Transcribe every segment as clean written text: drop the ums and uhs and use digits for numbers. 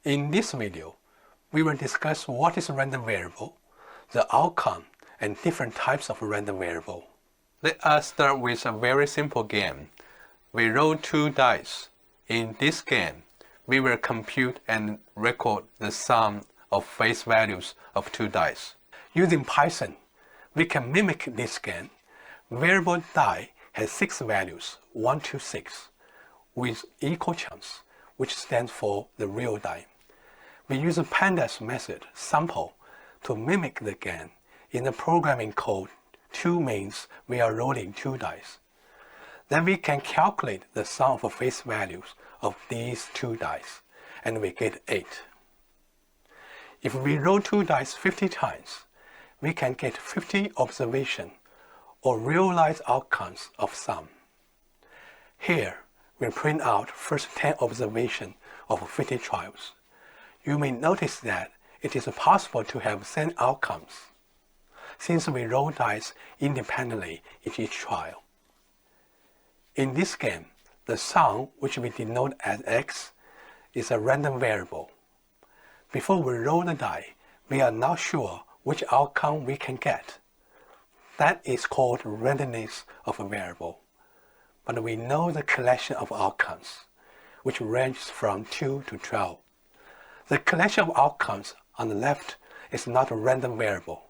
In this video, we will discuss what is a random variable, the outcome, and different types of random variable. Let us start with a very simple game. We roll 2 dice. In this game, we will compute and record the sum of face values of 2 dice. Using Python, we can mimic this game. Variable die has 6 values, 1 to 6, with equal chance, which stands for the real die. We use a Pandas method, sample, to mimic the game. In the programming code, 2 means we are rolling 2 dice. Then we can calculate the sum of face values of these 2 dice, and we get 8. If we roll 2 dice 50 times, we can get 50 observations or realized outcomes of sum. Here, we print out first 10 observations of 50 trials. You may notice that it is possible to have same outcomes, since we roll dice independently in each trial. In this game, the sum, which we denote as x, is a random variable. Before we roll the die, we are not sure which outcome we can get. That is called randomness of a variable. But we know the collection of outcomes, which ranges from 2 to 12. The collection of outcomes on the left is not a random variable.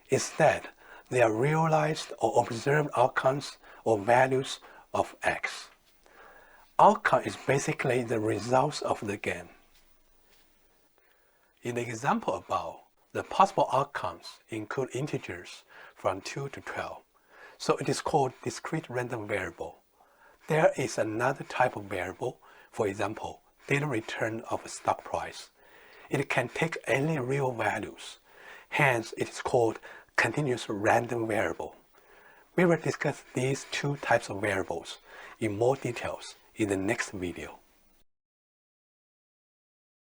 Instead, they are realized or observed outcomes or values of x. Outcome is basically the results of the game. In the example above, the possible outcomes include integers from 2 to 12, so it is called discrete random variable. There is another type of variable, for example, daily return of a stock price. It can take any real values, hence it is called continuous random variable. We will discuss these 2 types of variables in more details in the next video.